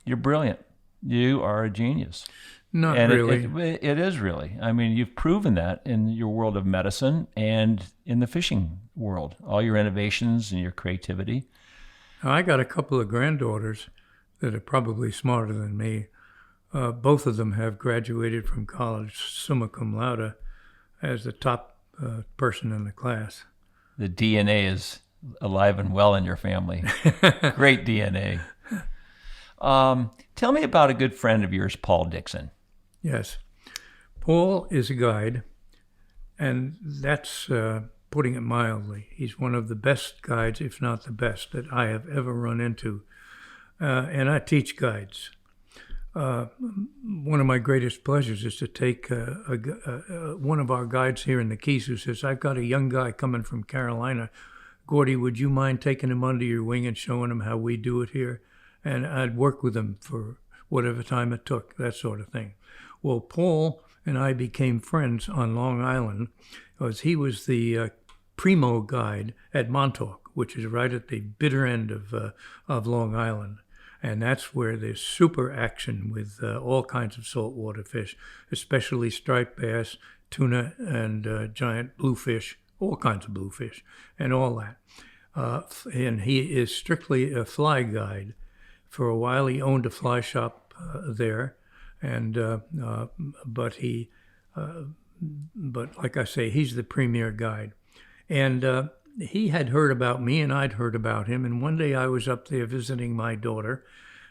you're brilliant. You are a genius. Not and really. It is really. I mean, you've proven that in your world of medicine and in the fishing world. All your innovations and your creativity. I got a couple of granddaughters that are probably smarter than me. Both of them have graduated from college summa cum laude as the top person in the class. The DNA is alive and well in your family. Great DNA. Tell me about a good friend of yours, Paul Dixon. Yes. Paul is a guide, and that's putting it mildly. He's one of the best guides, if not the best, that I have ever run into. And I teach guides. One of my greatest pleasures is to take one of our guides here in the Keys who says, I've got a young guy coming from Carolina. Gordy, would you mind taking him under your wing and showing him how we do it here? And I'd work with him for whatever time it took, that sort of thing. Well, Paul and I became friends on Long Island because he was the primo guide at Montauk, which is right at the bitter end of Long Island. And that's where there's super action with all kinds of saltwater fish, especially striped bass, tuna, and giant bluefish, all kinds of bluefish, and all that. And he is strictly a fly guide. For a while, he owned a fly shop there, and but like I say, he's the premier guide. And he had heard about me, and I'd heard about him. And one day I was up there visiting my daughter,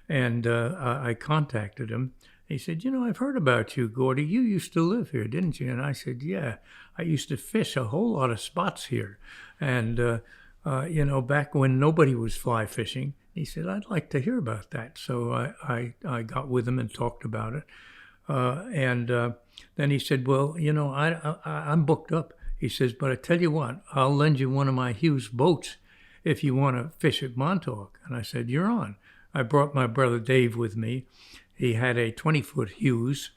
and I contacted him. He said, I've heard about you, Gordy. You used to live here, didn't you? And I said, yeah, I used to fish a whole lot of spots here. And, back when nobody was fly fishing. He said, I'd like to hear about that. So I got with him and talked about it. And then he said, well, I'm booked up. He says, but I tell you what, I'll lend you one of my Hughes boats if you want to fish at Montauk. And I said, you're on. I brought my brother Dave with me. He had a 20-foot Hughes,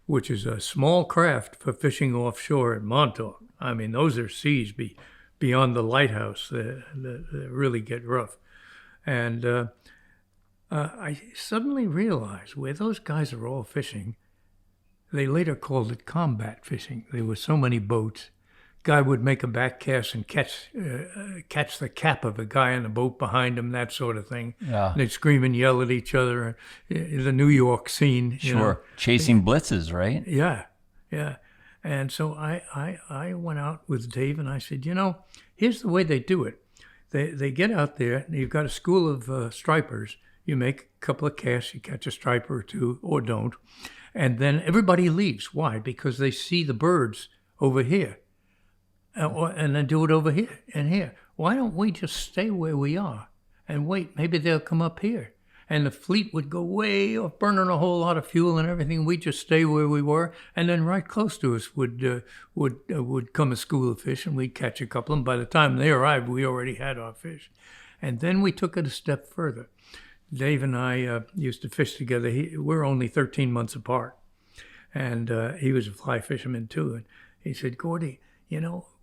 which is a small craft for fishing offshore at Montauk. I mean, those are seas beyond the lighthouse that really get rough. And I suddenly realized where those guys are all fishing, they later called it combat fishing. There were so many boats. Guy would make a back cast and catch the cap of a guy in the boat behind him, that sort of thing. Yeah. And they'd scream and yell at each other. The New York scene. You know. Chasing blitzes, right? Yeah, yeah. And so I went out with Dave and I said, here's the way they do it. They get out there, and you've got a school of stripers. You make a couple of casts, you catch a striper or two, or don't. And then everybody leaves. Why? Because they see the birds over here. And then do it over here and here. Why don't we just stay where we are and wait? Maybe they'll come up here. And the fleet would go way off, burning a whole lot of fuel and everything. We'd just stay where we were. And then right close to us would come a school of fish, and we'd catch a couple. And by the time they arrived, we already had our fish. And then we took it a step further. Dave and I used to fish together. We're only 13 months apart. And he was a fly fisherman too. And he said, Gordy,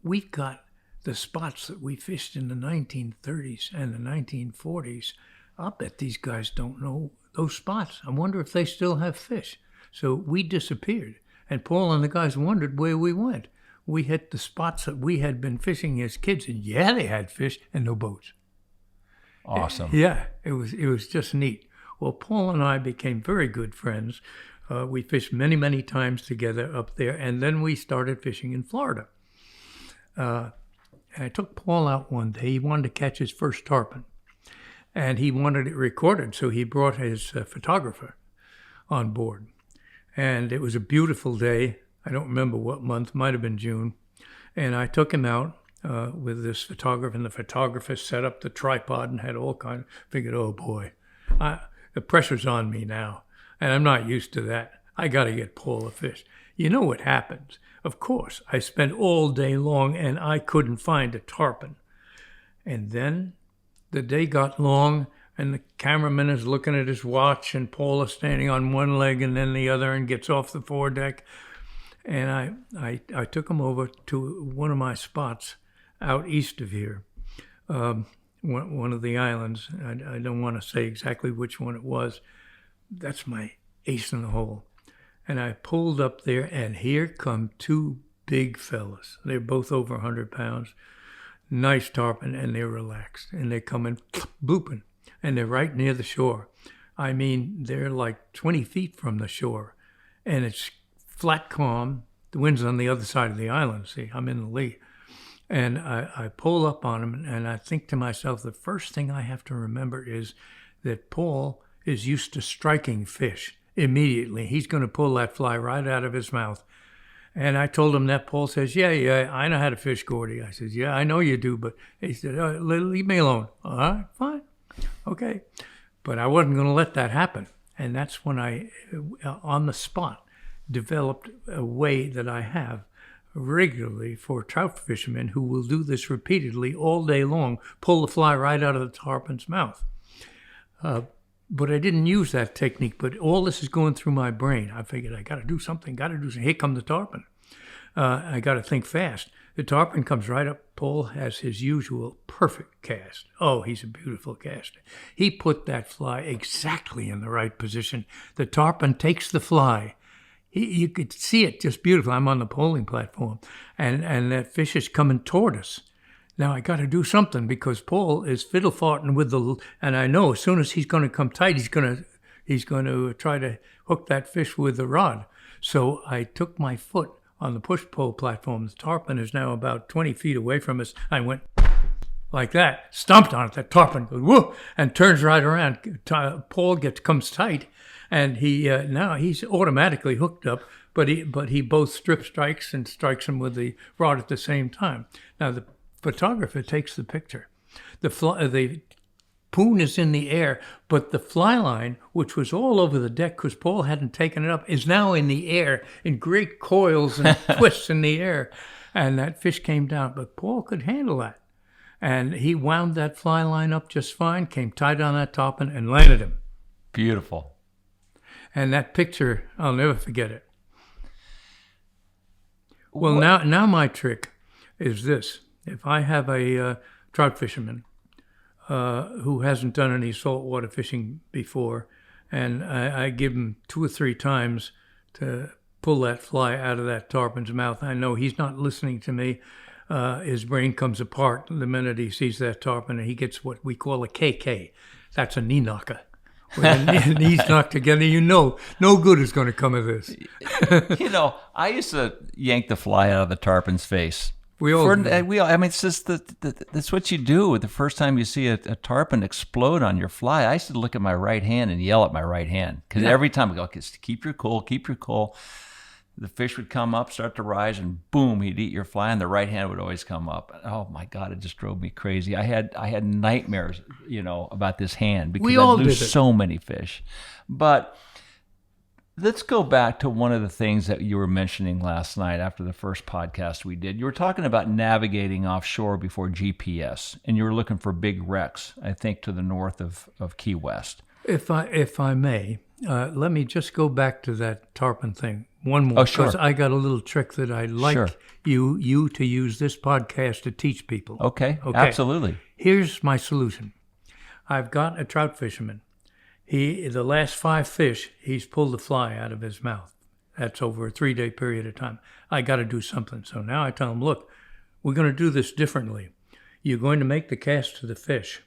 we've got the spots that we fished in the 1930s and the 1940s. I'll bet these guys don't know those spots. I wonder if they still have fish. So we disappeared. And Paul and the guys wondered where we went. We hit the spots that we had been fishing as kids. And yeah, they had fish and no boats. Awesome. Yeah, it was just neat. Well, Paul and I became very good friends. We fished many, many times together up there. And then we started fishing in Florida. And I took Paul out one day. He wanted to catch his first tarpon, and he wanted it recorded, so he brought his photographer on board. And it was a beautiful day. I don't remember what month, might have been June. And I took him out with this photographer, and the photographer set up the tripod and had all kinds. Figured, oh boy, the pressure's on me now, and I'm not used to that. I got to get Paul a fish. You know what happens? Of course, I spent all day long and I couldn't find a tarpon. And then the day got long and the cameraman is looking at his watch and Paul is standing on one leg and then the other and gets off the foredeck. And I took him over to one of my spots out east of here, one of the islands. I don't want to say exactly which one it was. That's my ace in the hole. And I pulled up there, and here come two big fellas. They're both over 100 pounds. Nice tarpon, and they're relaxed. And they're coming blooping, and they're right near the shore. I mean, they're like 20 feet from the shore. And it's flat calm. The wind's on the other side of the island. See, I'm in the lee. And I pull up on them, and I think to myself, the first thing I have to remember is that Paul is used to striking fish. Immediately, he's going to pull that fly right out of his mouth. And I told him that. Paul says, yeah, I know how to fish, Gordy. I says, yeah, I know you do, but he said, leave me alone. All right, fine. Okay. But I wasn't going to let that happen. And that's when I, on the spot, developed a way that I have regularly for trout fishermen who will do this repeatedly all day long, pull the fly right out of the tarpon's mouth. But I didn't use that technique, but all this is going through my brain. I figured I got to do something. Here come the tarpon. I got to think fast. The tarpon comes right up. Paul has his usual perfect cast. Oh, he's a beautiful caster. He put that fly exactly in the right position. The tarpon takes the fly. You could see it just beautiful. I'm on the poling platform, and that fish is coming toward us. Now I got to do something because Paul is fiddle farting with and I know as soon as he's going to come tight, he's going to try to hook that fish with the rod. So I took my foot on the push pole platform. The tarpon is now about 20 feet away from us. I went like that, stomped on it. That tarpon goes whoa and turns right around. Paul comes tight, and now he's automatically hooked up. But he both strip strikes and strikes him with the rod at the same time. Now the photographer takes the picture. The poon is in the air, but the fly line, which was all over the deck because Paul hadn't taken it up, is now in the air in great coils and twists in the air. And that fish came down, but Paul could handle that. And he wound that fly line up just fine, came tight on that tarpon, and landed him. Beautiful. And that picture, I'll never forget it. Well, now my trick is this. If I have a trout fisherman who hasn't done any saltwater fishing before, and I give him 2 or 3 times to pull that fly out of that tarpon's mouth. I know he's not listening to me. His brain comes apart the minute he sees that tarpon, and he gets what we call a KK. That's a knee knocker. When the knees knocked together, no good is going to come of this. I used to yank the fly out of the tarpon's face. We all, I mean, it's just that's what you do the first time you see a tarpon explode on your fly. I used to look at my right hand and yell at my right hand because every time I go, keep your cool, keep your cool. The fish would come up, start to rise, and boom, he'd eat your fly, and the right hand would always come up. Oh my God, it just drove me crazy. I had nightmares, about this hand because I'd lose so many fish. But let's go back to one of the things that you were mentioning last night after the first podcast we did. You were talking about navigating offshore before GPS, and you were looking for big wrecks, I think, to the north of Key West. If I may, let me just go back to that tarpon thing. One more, because I got a little trick that I'd like you to use this podcast to teach people. Okay, absolutely. Here's my solution. I've got a trout fisherman. The last 5 fish, he's pulled the fly out of his mouth. That's over a 3-day period of time. I got to do something. So now I tell him, look, we're going to do this differently. You're going to make the cast to the fish.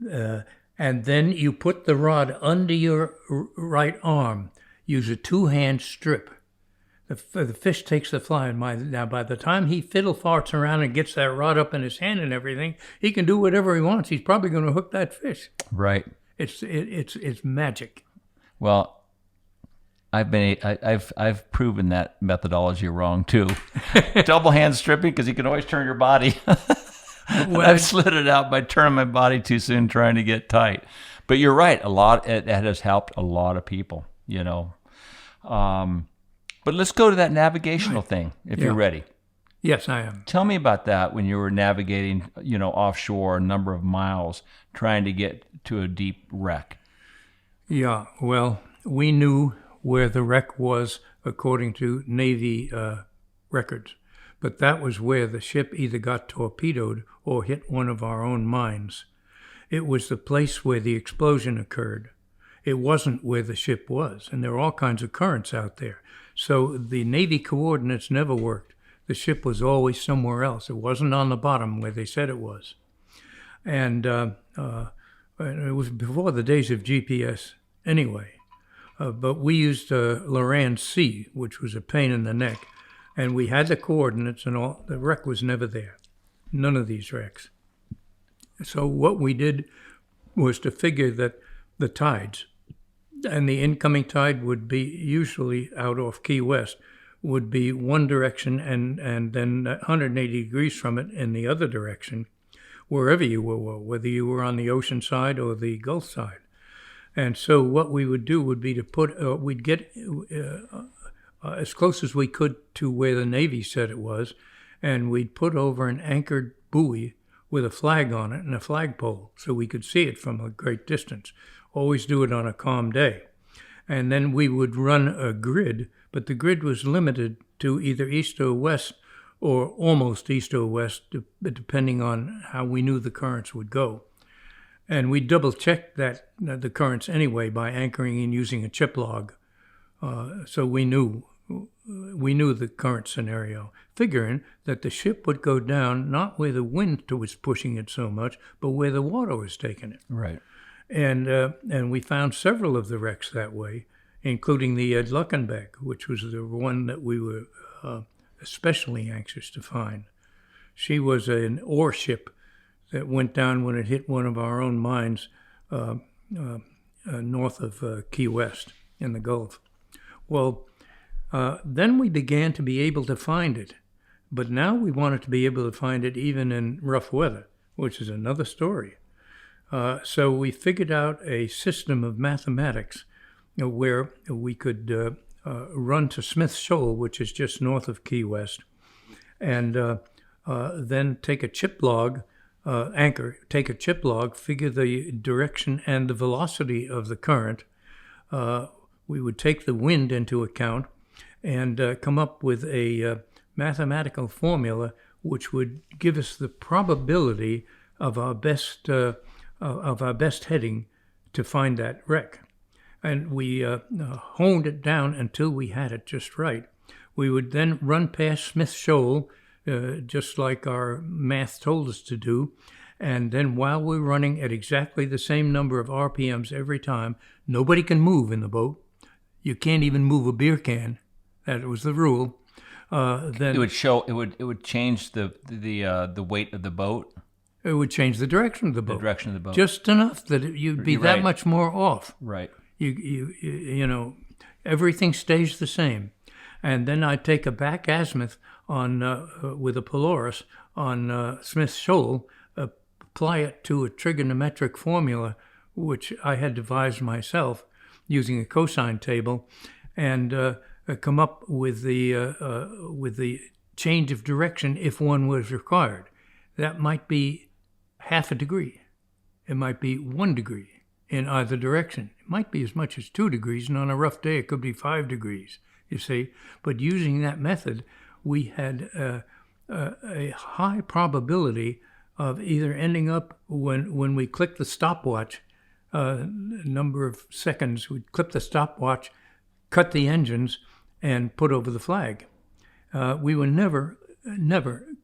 And then you put the rod under your right arm. Use a 2-hand strip. The fish takes the fly. And now, by the time he fiddle farts around and gets that rod up in his hand and everything, he can do whatever he wants. He's probably going to hook that fish. Right. It's magic. Well, I've proven that methodology wrong too. Double hand stripping because you can always turn your body. Well, I've slid it out by turning my body too soon, trying to get tight. But you're right. It has helped a lot of people. But let's go to that navigational thing if you're ready. Yes, I am. Tell me about that when you were navigating, offshore a number of miles trying to get to a deep wreck. Yeah, well, we knew where the wreck was according to Navy records, but that was where the ship either got torpedoed or hit one of our own mines. It was the place where the explosion occurred. It wasn't where the ship was, and there are all kinds of currents out there. So the Navy coordinates never worked. The ship was always somewhere else. It wasn't on the bottom where they said it was. And it was before the days of GPS anyway. But we used Loran C, which was a pain in the neck. And we had the coordinates and all. The wreck was never there. None of these wrecks. So what we did was to figure that the tides, and the incoming tide would be usually out off Key West, would be one direction and then 180 degrees from it in the other direction, wherever you were, whether you were on the ocean side or the Gulf side. And so what we would do would be to we'd get as close as we could to where the Navy said it was, and we'd put over an anchored buoy with a flag on it and a flagpole so we could see it from a great distance. Always do it on a calm day. And then we would run a grid, but the grid was limited to either east or west or almost east or west, depending on how we knew the currents would go. And we double-checked the currents anyway by anchoring and using a chip log. So we knew the current scenario, figuring that the ship would go down not where the wind was pushing it so much, but where the water was taking it. Right. And we found several of the wrecks that way, including the Luckenbeck, which was the one that we were especially anxious to find. She was an ore ship that went down when it hit one of our own mines north of Key West in the Gulf. Well, then we began to be able to find it, but now we wanted to be able to find it even in rough weather, which is another story. So we figured out a system of mathematics where we could run to Smith Shoal, which is just north of Key West, and then take a chip log, take a chip log, figure the direction and the velocity of the current. We would take the wind into account and come up with a mathematical formula which would give us the probability of our best of our best heading to find that wreck. And we honed it down until we had it just right. We would then run past Smith Shoal, just like our math told us to do. And then while we're running at exactly the same number of RPMs every time, nobody can move in the boat. You can't even move a beer can. That was the rule. Then it would change the weight of the boat. It would change the direction of the boat. The direction of the boat. Just enough that you'd be that much more off. Right. You know, everything stays the same. And then I'd take a back azimuth on with a Polaris on Smith Shoal, apply it to a trigonometric formula, which I had devised myself using a cosine table, and come up with the change of direction if one was required. That might be half a degree. It might be 1 degree in either direction. It might be as much as 2 degrees, and on a rough day it could be 5 degrees, you see. But using that method, we had a high probability of either ending up, when we clicked the stopwatch, number of seconds, we'd clip the stopwatch, cut the engines, and put over the flag. We were never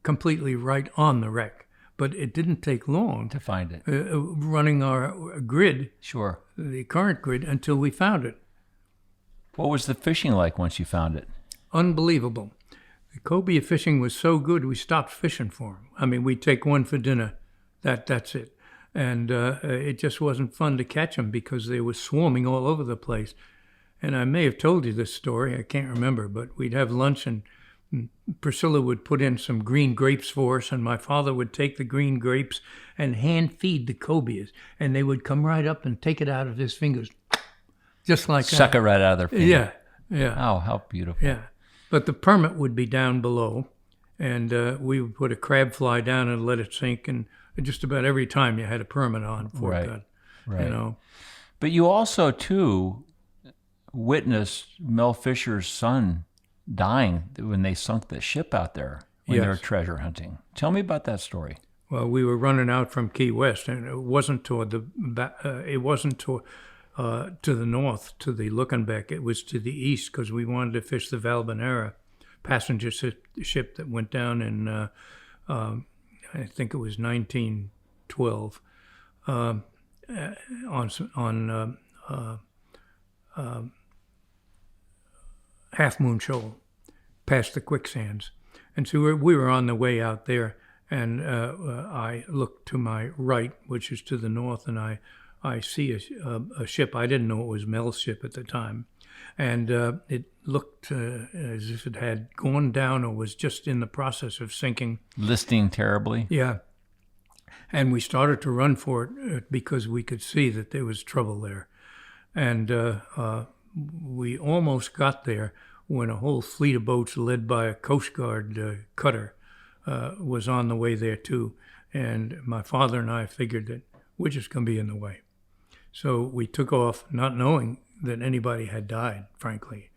completely right on the wreck, but it didn't take long to find it. Running our grid, sure, the current grid, until we found it. What was the fishing like once you found it? Unbelievable. The cobia fishing was so good, we stopped fishing for them. I mean, we'd take one for dinner. That's it. And it just wasn't fun to catch them because they were swarming all over the place. And I may have told you this story, I can't remember, but we'd have lunch and Priscilla would put in some green grapes for us, and my father would take the green grapes and hand feed the cobias, and they would come right up and take it out of his fingers, just like Suck it right out of their finger. Yeah. Oh, how beautiful. Yeah. But the permit would be down below, and we would put a crab fly down and let it sink, and just about every time you had a permit on for it. Right. You know. But you also, too, witnessed Mel Fisher's son dying when they sunk the ship out there when they were treasure hunting. Tell me about that story. Well, we were running out from Key West, and it wasn't toward the to the north, to the Lookenbeck. It was to the east because we wanted to fish the Valbanera passenger ship that went down in, I think it was 1912, on Half Moon Shoal, past the quicksands. And so we were on the way out there, and I looked to my right, which is to the north, and I see a ship. I didn't know it was Mel's ship at the time. And it looked as if it had gone down or was just in the process of sinking. Listing terribly? Yeah. And we started to run for it because we could see that there was trouble there. And we almost got there when a whole fleet of boats led by a Coast Guard cutter was on the way there too. And my father and I figured that we're just going to be in the way. So we took off, not knowing that anybody had died, frankly,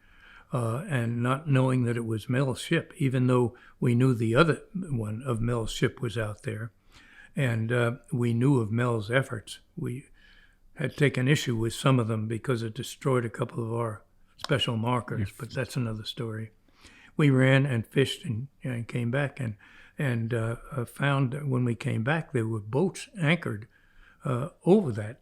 and not knowing that it was Mel's ship, even though we knew the other one of Mel's ship was out there. And we knew of Mel's efforts. We had taken issue with some of them because it destroyed a couple of our special markers, but that's another story. We ran and fished and came back and found that when we came back, there were boats anchored over that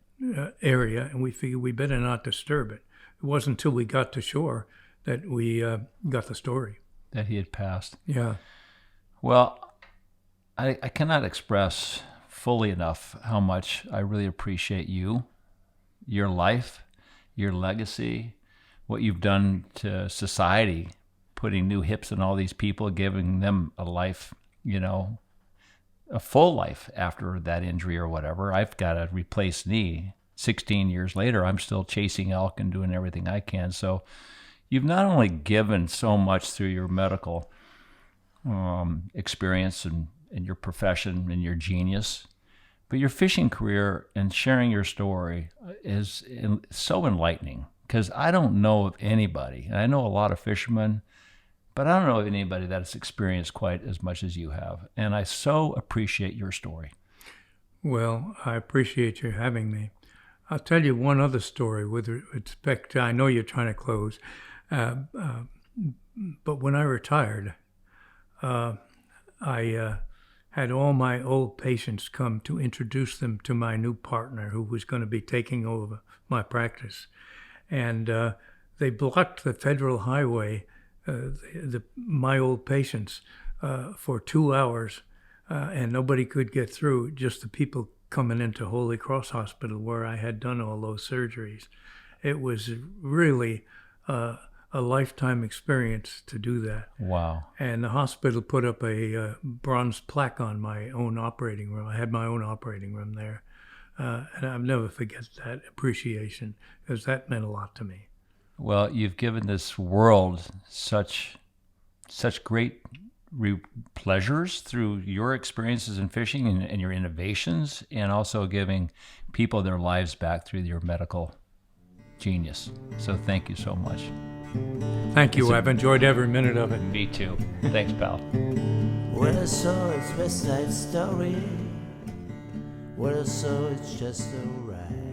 area, and we figured we better not disturb it. It wasn't until we got to shore that we got the story. That he had passed. Yeah. Well, I cannot express fully enough how much I really appreciate you, your life, your legacy, what you've done to society, putting new hips in all these people, giving them a life, you know, a full life after that injury or whatever. I've got a replaced knee. 16 years later, I'm still chasing elk and doing everything I can. So you've not only given so much through your medical experience and your profession and your genius, but your fishing career and sharing your story is so enlightening, because I don't know of anybody, and I know a lot of fishermen, but I don't know of anybody that's experienced quite as much as you have. And I so appreciate your story. Well, I appreciate you having me. I'll tell you one other story with respect to, I know you're trying to close, but when I retired, I had all my old patients come to introduce them to my new partner who was going to be taking over my practice. And they blocked the federal highway, my old patients, for 2 hours, and nobody could get through, just the people coming into Holy Cross Hospital where I had done all those surgeries. It was really a lifetime experience to do that. Wow. And the hospital put up a bronze plaque on my own operating room. I had my own operating room there. And I'll never forget that appreciation, because that meant a lot to me. Well, you've given this world such great pleasures through your experiences in fishing and your innovations, and also giving people their lives back through your medical genius. So thank you so much. Thank you. I've enjoyed every minute of it. Me too. Thanks, pal. When I saw it's West Side Story, when I saw it's just a ride.